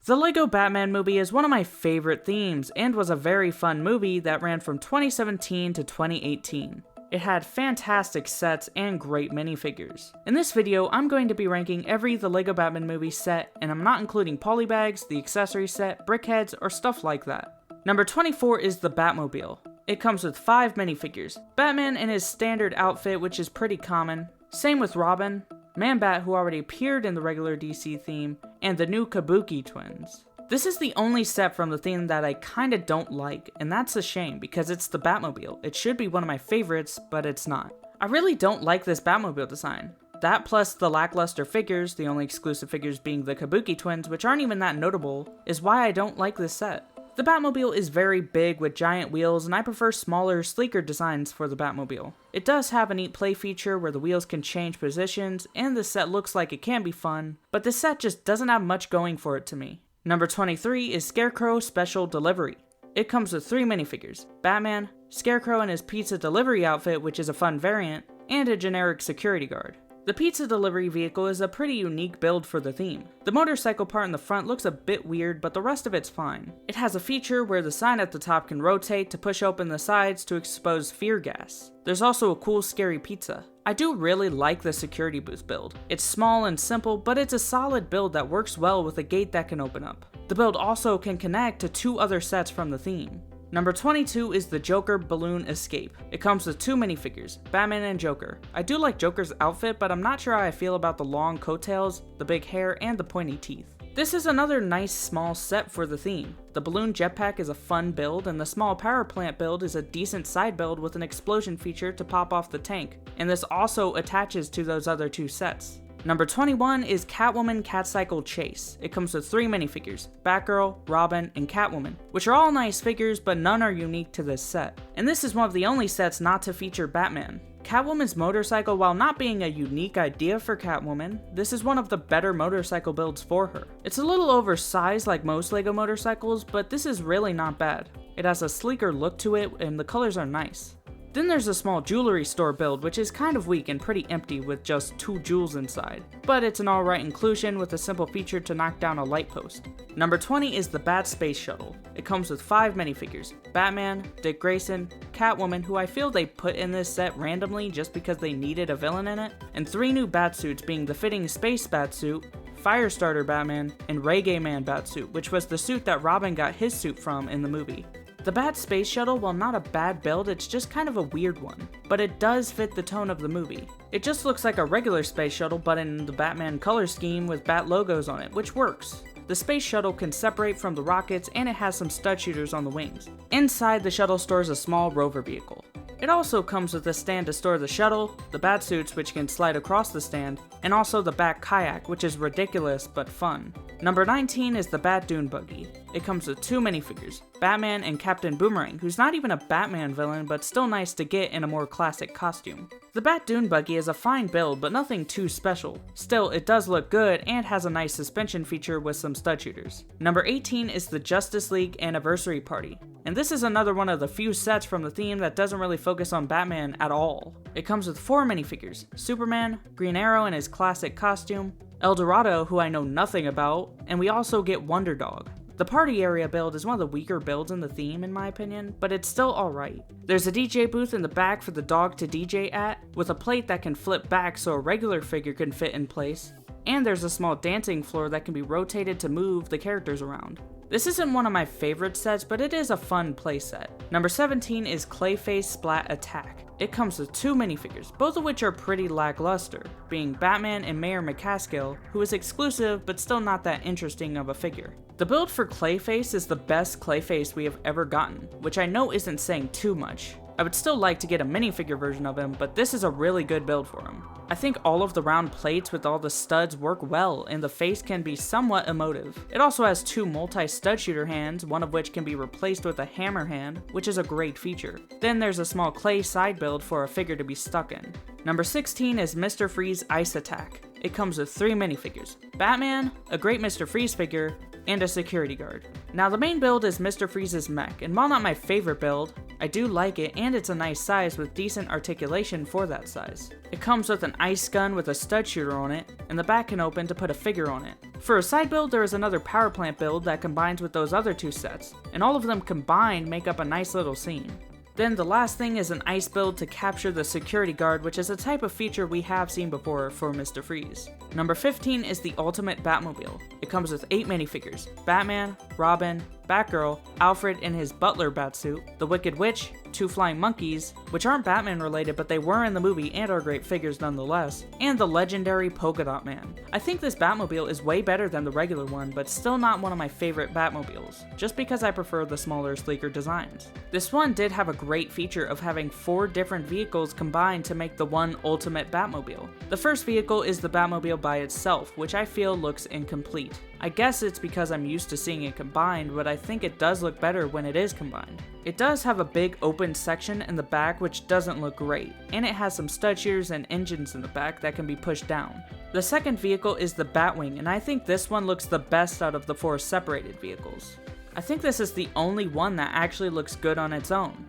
The LEGO Batman movie is one of my favorite themes and was a very fun movie that ran from 2017 to 2018. It had fantastic sets and great minifigures. In this video, I'm going to be ranking every The LEGO Batman movie set, and I'm not including polybags, the accessory set, brickheads, or stuff like that. Number 24 is the Batmobile. It comes with 5 minifigures. Batman in his standard outfit, which is pretty common. Same with Robin, Man-Bat, who already appeared in the regular DC theme, and the new Kabuki twins. This is the only set from the theme that I kinda don't like, and that's a shame because it's the Batmobile. It should be one of my favorites, but it's not. I really don't like this Batmobile design. That plus the lackluster figures, the only exclusive figures being the Kabuki twins, which aren't even that notable, is why I don't like this set. The Batmobile is very big with giant wheels, and I prefer smaller, sleeker designs for the Batmobile. It does have a neat play feature where the wheels can change positions, and the set looks like it can be fun, but this set just doesn't have much going for it to me. Number 23 is Scarecrow Special Delivery. It comes with 3 minifigures: Batman, Scarecrow in his pizza delivery outfit, which is a fun variant, and a generic security guard. The pizza delivery vehicle is a pretty unique build for the theme. The motorcycle part in the front looks a bit weird, but the rest of it's fine. It has a feature where the sign at the top can rotate to push open the sides to expose fear gas. There's also a cool scary pizza. I do really like the security booth build. It's small and simple, but it's a solid build that works well with a gate that can open up. The build also can connect to 2 other sets from the theme. Number 22 is the Joker Balloon Escape. It comes with 2 minifigures, Batman and Joker. I do like Joker's outfit, but I'm not sure how I feel about the long coattails, the big hair, and the pointy teeth. This is another nice small set for the theme. The balloon jetpack is a fun build, and the small power plant build is a decent side build with an explosion feature to pop off the tank, and this also attaches to those other 2 sets. Number 21 is Catwoman Catcycle Chase. It comes with 3 minifigures, Batgirl, Robin, and Catwoman, which are all nice figures, but none are unique to this set. And this is one of the only sets not to feature Batman. Catwoman's motorcycle, while not being a unique idea for Catwoman, this is one of the better motorcycle builds for her. It's a little oversized like most LEGO motorcycles, but this is really not bad. It has a sleeker look to it, and the colors are nice. Then there's a small jewelry store build, which is kind of weak and pretty empty with just 2 jewels inside. But it's an alright inclusion with a simple feature to knock down a light post. Number 20 is the Bat Space Shuttle. It comes with 5 minifigures: Batman, Dick Grayson, Catwoman, who I feel they put in this set randomly just because they needed a villain in it, and 3 new Batsuits being the fitting Space Batsuit, Firestarter Batman, and Reggae Man Batsuit, which was the suit that Robin got his suit from in the movie. The Bat Space Shuttle, while not a bad build, it's just kind of a weird one, but it does fit the tone of the movie. It just looks like a regular space shuttle but in the Batman color scheme with Bat logos on it, which works. The space shuttle can separate from the rockets, and it has some stud shooters on the wings. Inside, the shuttle stores a small rover vehicle. It also comes with a stand to store the shuttle, the Batsuits which can slide across the stand, and also the Bat Kayak, which is ridiculous but fun. Number 19 is the Bat Dune Buggy. It comes with 2 minifigures, Batman and Captain Boomerang, who's not even a Batman villain but still nice to get in a more classic costume. The Bat Dune Buggy is a fine build but nothing too special. Still, it does look good and has a nice suspension feature with some stud shooters. Number 18 is the Justice League Anniversary Party. And this is another one of the few sets from the theme that doesn't really focus on Batman at all. It comes with 4 minifigures, Superman, Green Arrow in his classic costume, El Dorado, who I know nothing about, and we also get Wonder Dog. The party area build is one of the weaker builds in the theme in my opinion, but it's still alright. There's a DJ booth in the back for the dog to DJ at, with a plate that can flip back so a regular figure can fit in place, and there's a small dancing floor that can be rotated to move the characters around. This isn't one of my favorite sets, but it is a fun playset. Number 17 is Clayface Splat Attack. It comes with 2 minifigures, both of which are pretty lackluster, being Batman and Mayor McCaskill, who is exclusive but still not that interesting of a figure. The build for Clayface is the best Clayface we have ever gotten, which I know isn't saying too much. I would still like to get a minifigure version of him, but this is a really good build for him. I think all of the round plates with all the studs work well, and the face can be somewhat emotive. It also has 2 multi-stud shooter hands, one of which can be replaced with a hammer hand, which is a great feature. Then there's a small clay side build for a figure to be stuck in. Number 16 is Mr. Freeze Ice Attack. It comes with 3 minifigures, Batman, a great Mr. Freeze figure, and a security guard. Now the main build is Mr. Freeze's mech, and while not my favorite build, I do like it and it's a nice size with decent articulation for that size. It comes with an ice gun with a stud shooter on it, and the back can open to put a figure on it. For a side build, there is another power plant build that combines with those other two sets, and all of them combined make up a nice little scene. Then the last thing is an ice build to capture the security guard, which is a type of feature we have seen before for Mr. Freeze. Number 15 is the Ultimate Batmobile. It comes with 8 minifigures: Batman, Robin, Batgirl, Alfred in his butler batsuit, the Wicked Witch, 2 flying monkeys, which aren't Batman related but they were in the movie and are great figures nonetheless, and the legendary Polka Dot Man. I think this Batmobile is way better than the regular one, but still not one of my favorite Batmobiles, just because I prefer the smaller, sleeker designs. This one did have a great feature of having 4 different vehicles combined to make the one ultimate Batmobile. The first vehicle is the Batmobile by itself, which I feel looks incomplete. I guess it's because I'm used to seeing it combined, but I think it does look better when it is combined. It does have a big open section in the back which doesn't look great, and it has some stud shears and engines in the back that can be pushed down. The second vehicle is the Batwing, and I think this one looks the best out of the 4 separated vehicles. I think this is the only one that actually looks good on its own.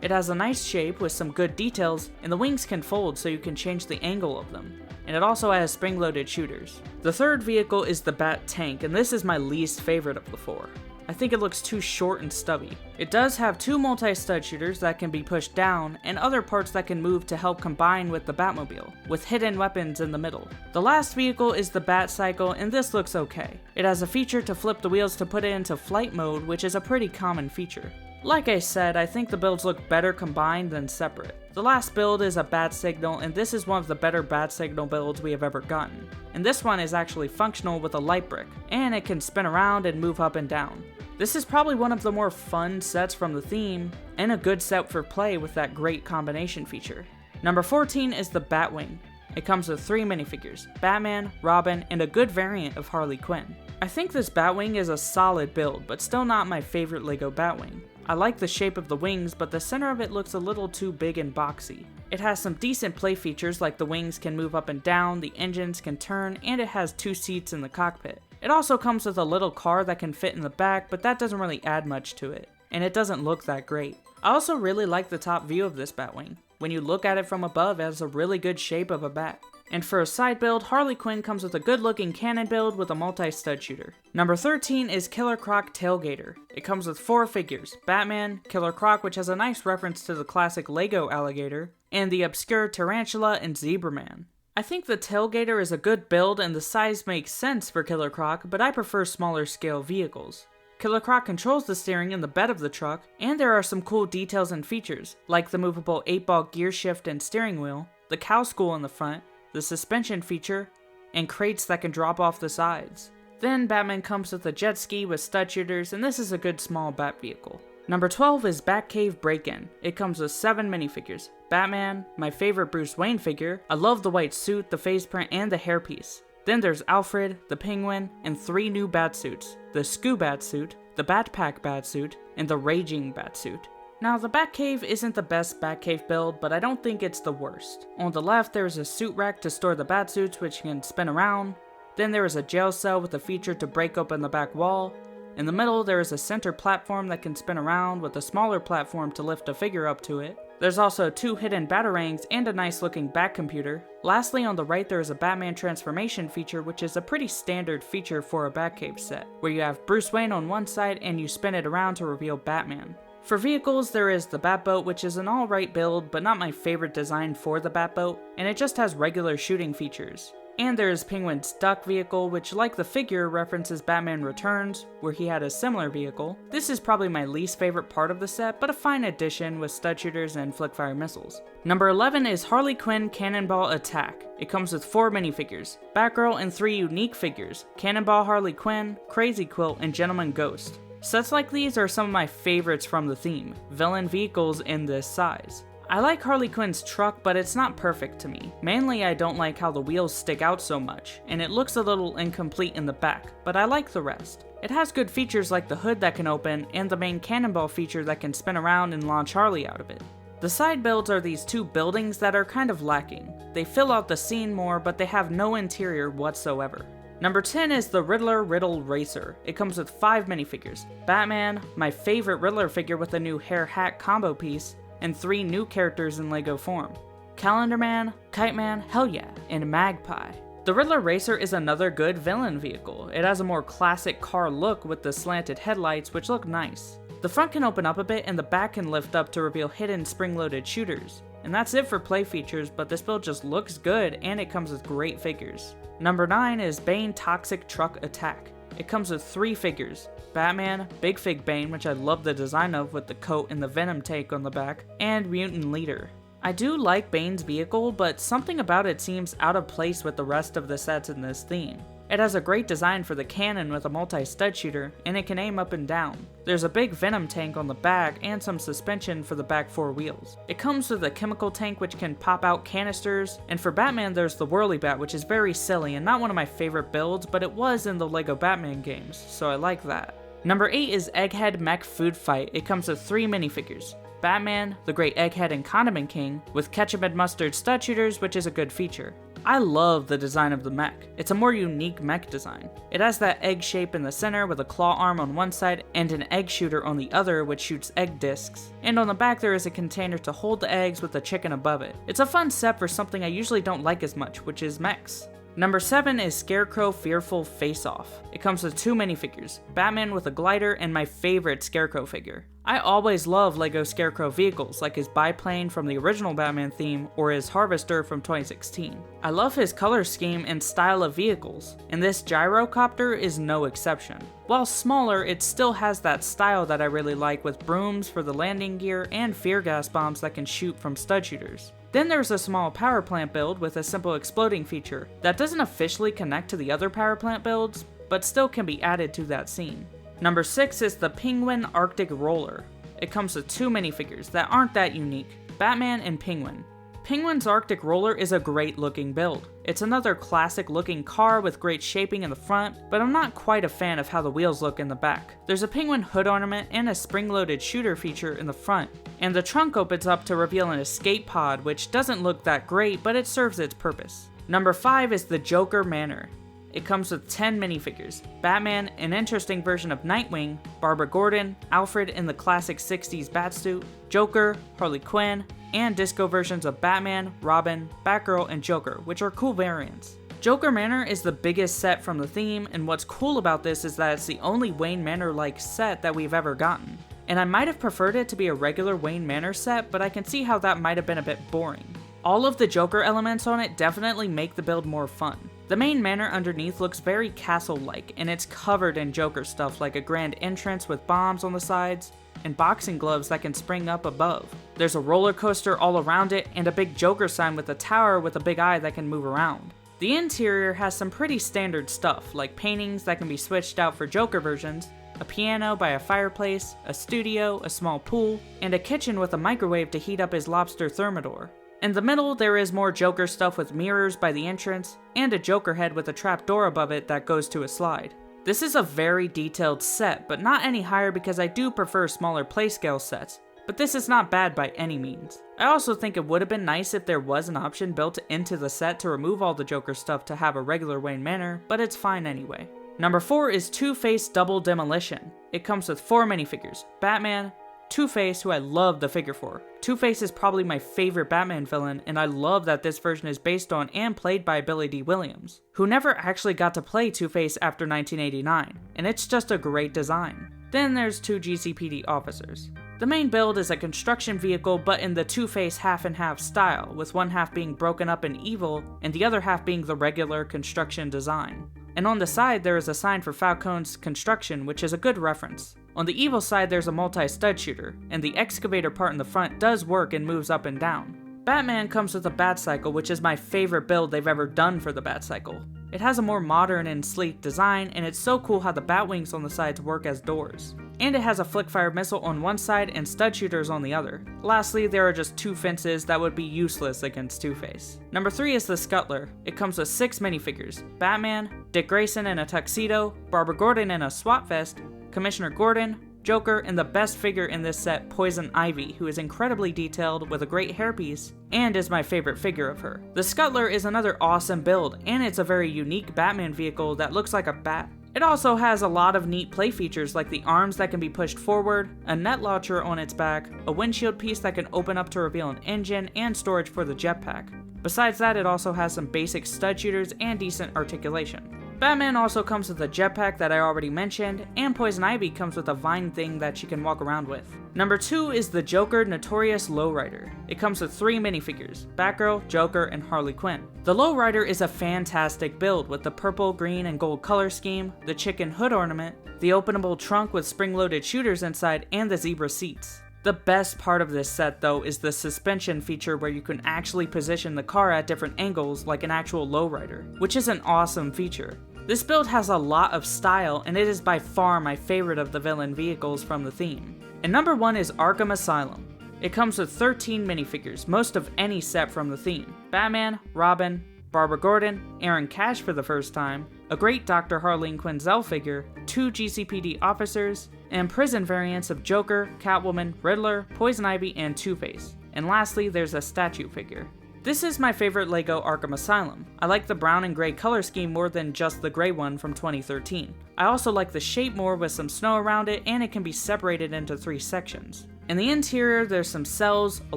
It has a nice shape with some good details, and the wings can fold so you can change the angle of them. And it also has spring-loaded shooters. The third vehicle is the Bat Tank, and this is my least favorite of the 4. I think it looks too short and stubby. It does have 2 multi-stud shooters that can be pushed down, and other parts that can move to help combine with the Batmobile, with hidden weapons in the middle. The last vehicle is the Bat Cycle, and this looks okay. It has a feature to flip the wheels to put it into flight mode, which is a pretty common feature. Like I said, I think the builds look better combined than separate. The last build is a Bat Signal, and this is one of the better Bat Signal builds we have ever gotten. And this one is actually functional with a light brick, and it can spin around and move up and down. This is probably one of the more fun sets from the theme, and a good set for play with that great combination feature. Number 14 is the Batwing. It comes with 3 minifigures: Batman, Robin, and a good variant of Harley Quinn. I think this Batwing is a solid build, but still not my favorite LEGO Batwing. I like the shape of the wings, but the center of it looks a little too big and boxy. It has some decent play features like the wings can move up and down, the engines can turn, and it has 2 seats in the cockpit. It also comes with a little car that can fit in the back, but that doesn't really add much to it, and it doesn't look that great. I also really like the top view of this Batwing. When you look at it from above, it has a really good shape of a bat. And for a side build, Harley Quinn comes with a good looking cannon build with a multi-stud shooter. Number 13 is Killer Croc Tailgater. It comes with 4 figures: Batman, Killer Croc, which has a nice reference to the classic LEGO alligator, and the obscure Tarantula and Zebra Man. I think the Tailgater is a good build and the size makes sense for Killer Croc, but I prefer smaller scale vehicles. Killer Croc controls the steering in the bed of the truck, and there are some cool details and features, like the movable 8-ball gear shift and steering wheel, the cow school in the front, the suspension feature, and crates that can drop off the sides. Then Batman comes with a jet ski with stud shooters, and this is a good small bat vehicle. Number 12 is Batcave Break-In. It comes with 7 minifigures: Batman, my favorite Bruce Wayne figure, I love the white suit, the face print, and the hairpiece. Then there's Alfred, the Penguin, and 3 new Batsuits: the Scoo Batsuit, the Batpack Batsuit, and the Raging Batsuit. Now, the Batcave isn't the best Batcave build, but I don't think it's the worst. On the left, there is a suit rack to store the Batsuits, which can spin around. Then there is a jail cell with a feature to break open the back wall. In the middle, there is a center platform that can spin around with a smaller platform to lift a figure up to it. There's also 2 hidden batarangs and a nice looking bat computer. Lastly, on the right there is a Batman transformation feature, which is a pretty standard feature for a Batcave set, where you have Bruce Wayne on one side and you spin it around to reveal Batman. For vehicles, there is the Batboat, which is an alright build, but not my favorite design for the Batboat, and it just has regular shooting features. And there is Penguin's Duck vehicle, which, like the figure, references Batman Returns, where he had a similar vehicle. This is probably my least favorite part of the set, but a fine addition with stud shooters and flick-fire missiles. Number 11 is Harley Quinn Cannonball Attack. It comes with 4 minifigures: Batgirl and 3 unique figures: Cannonball Harley Quinn, Crazy Quilt, and Gentleman Ghost. Sets like these are some of my favorites from the theme, villain vehicles in this size. I like Harley Quinn's truck, but it's not perfect to me. Mainly I don't like how the wheels stick out so much, and it looks a little incomplete in the back, but I like the rest. It has good features like the hood that can open, and the main cannonball feature that can spin around and launch Harley out of it. The side builds are these 2 buildings that are kind of lacking. They fill out the scene more, but they have no interior whatsoever. Number 10 is the Riddler Riddle Racer. It comes with 5 minifigures: Batman, my favorite Riddler figure with a new hair hat combo piece, and 3 new characters in LEGO form: Calendar Man, Kite Man, Hell Yeah, and Magpie. The Riddler Racer is another good villain vehicle. It has a more classic car look with the slanted headlights, which look nice. The front can open up a bit and the back can lift up to reveal hidden spring-loaded shooters. And that's it for play features, but this build just looks good and it comes with great figures. Number 9 is Bane Toxic Truck Attack. It comes with 3 figures: Batman, Big Fig Bane, which I love the design of with the coat and the Venom take on the back, and Mutant Leader. I do like Bane's vehicle, but something about it seems out of place with the rest of the sets in this theme. It has a great design for the cannon with a multi-stud shooter, and it can aim up and down. There's a big Venom tank on the back and some suspension for the back 4 wheels. It comes with a chemical tank which can pop out canisters, and for Batman there's the Whirly Bat, which is very silly and not one of my favorite builds, but it was in the LEGO Batman games, so I like that. Number 8 is Egghead Mech Food Fight. It comes with 3 minifigures: Batman, the Great Egghead and Condiment King, with ketchup and mustard stud shooters, which is a good feature. I love the design of the mech. It's a more unique mech design. It has that egg shape in the center with a claw arm on one side and an egg shooter on the other which shoots egg discs. And on the back there is a container to hold the eggs with a chicken above it. It's a fun set for something I usually don't like as much, which is mechs. Number 7 is Scarecrow Fearful Face Off. It comes with 2 minifigures: Batman with a glider and my favorite Scarecrow figure. I always love LEGO Scarecrow vehicles, like his biplane from the original Batman theme or his Harvester from 2016. I love his color scheme and style of vehicles, and this gyrocopter is no exception. While smaller, it still has that style that I really like, with brooms for the landing gear and fear gas bombs that can shoot from stud shooters. Then there's a small power plant build with a simple exploding feature that doesn't officially connect to the other power plant builds, but still can be added to that scene. Number 6 is the Penguin Arctic Roller. It comes with 2 minifigures that aren't that unique: Batman and Penguin. Penguin's Arctic Roller is a great looking build. It's another classic looking car with great shaping in the front, but I'm not quite a fan of how the wheels look in the back. There's a penguin hood ornament and a spring-loaded shooter feature in the front, and the trunk opens up to reveal an escape pod, which doesn't look that great, but it serves its purpose. Number 5 is the Joker Manor. It comes with 10 minifigures: Batman, an interesting version of Nightwing, Barbara Gordon, Alfred in the classic 60s Batsuit, Joker, Harley Quinn, and disco versions of Batman, Robin, Batgirl, and Joker, which are cool variants. Joker Manor is the biggest set from the theme, and what's cool about this is that it's the only Wayne Manor-like set that we've ever gotten. And I might have preferred it to be a regular Wayne Manor set, but I can see how that might have been a bit boring. All of the Joker elements on it definitely make the build more fun. The main manor underneath looks very castle-like, and it's covered in Joker stuff like a grand entrance with bombs on the sides, and boxing gloves that can spring up above. There's a roller coaster all around it, and a big Joker sign with a tower with a big eye that can move around. The interior has some pretty standard stuff, like paintings that can be switched out for Joker versions, a piano by a fireplace, a studio, a small pool, and a kitchen with a microwave to heat up his lobster thermidor. In the middle, there is more Joker stuff with mirrors by the entrance, and a Joker head with a trap door above it that goes to a slide. This is a very detailed set, but not any higher because I do prefer smaller playscale sets, but this is not bad by any means. I also think it would have been nice if there was an option built into the set to remove all the Joker stuff to have a regular Wayne Manor, but it's fine anyway. Number 4 is Two-Face Double Demolition. It comes with 4 minifigures: Batman, Two-Face, who I love the figure for. Two-Face is probably my favorite Batman villain, and I love that this version is based on and played by Billy Dee Williams, who never actually got to play Two-Face after 1989, and it's just a great design. Then there's 2 GCPD officers. The main build is a construction vehicle, but in the Two-Face half-and-half style, with one half being broken up and evil, and the other half being the regular construction design. And on the side there is a sign for Falcone's construction, which is a good reference. On the evil side there's a multi-stud shooter, and the excavator part in the front does work and moves up and down. Batman comes with a Batcycle, which is my favorite build they've ever done for the Batcycle. It has a more modern and sleek design, and it's so cool how the Batwings on the sides work as doors. And it has a flick-fire missile on one side and stud shooters on the other. Lastly, there are just 2 fences that would be useless against Two-Face. Number 3 is the Scuttler. It comes with 6 minifigures: Batman, Dick Grayson in a tuxedo, Barbara Gordon in a SWAT vest, Commissioner Gordon, Joker, and the best figure in this set, Poison Ivy, who is incredibly detailed with a great hairpiece, and is my favorite figure of her. The Scuttler is another awesome build, and it's a very unique Batman vehicle that looks like a bat. It also has a lot of neat play features like the arms that can be pushed forward, a net launcher on its back, a windshield piece that can open up to reveal an engine, and storage for the jetpack. Besides that, it also has some basic stud shooters and decent articulation. Batman also comes with a jetpack that I already mentioned, and Poison Ivy comes with a vine thing that she can walk around with. Number 2 is the Joker Notorious Lowrider. It comes with 3 minifigures, Batgirl, Joker, and Harley Quinn. The Lowrider is a fantastic build with the purple, green, and gold color scheme, the chicken hood ornament, the openable trunk with spring-loaded shooters inside, and the zebra seats. The best part of this set though is the suspension feature where you can actually position the car at different angles like an actual lowrider, which is an awesome feature. This build has a lot of style and it is by far my favorite of the villain vehicles from the theme. And number 1 is Arkham Asylum. It comes with 13 minifigures, most of any set from the theme. Batman, Robin, Barbara Gordon, Aaron Cash for the first time, a great Dr. Harleen Quinzel figure, 2 GCPD officers, and prison variants of Joker, Catwoman, Riddler, Poison Ivy, and Two-Face. And lastly, there's a statue figure. This is my favorite LEGO Arkham Asylum. I like the brown and gray color scheme more than just the gray one from 2013. I also like the shape more with some snow around it, and it can be separated into 3 sections. In the interior, there's some cells, a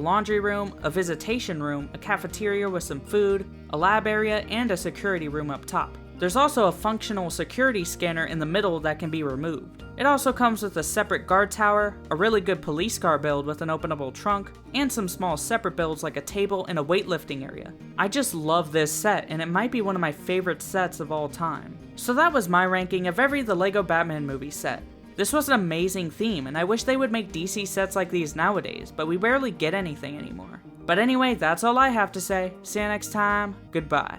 laundry room, a visitation room, a cafeteria with some food, a lab area, and a security room up top. There's also a functional security scanner in the middle that can be removed. It also comes with a separate guard tower, a really good police car build with an openable trunk, and some small separate builds like a table and a weightlifting area. I just love this set, and it might be one of my favorite sets of all time. So that was my ranking of every The Lego Batman movie set. This was an amazing theme, and I wish they would make DC sets like these nowadays, but we barely get anything anymore. But anyway, that's all I have to say. See you next time. Goodbye.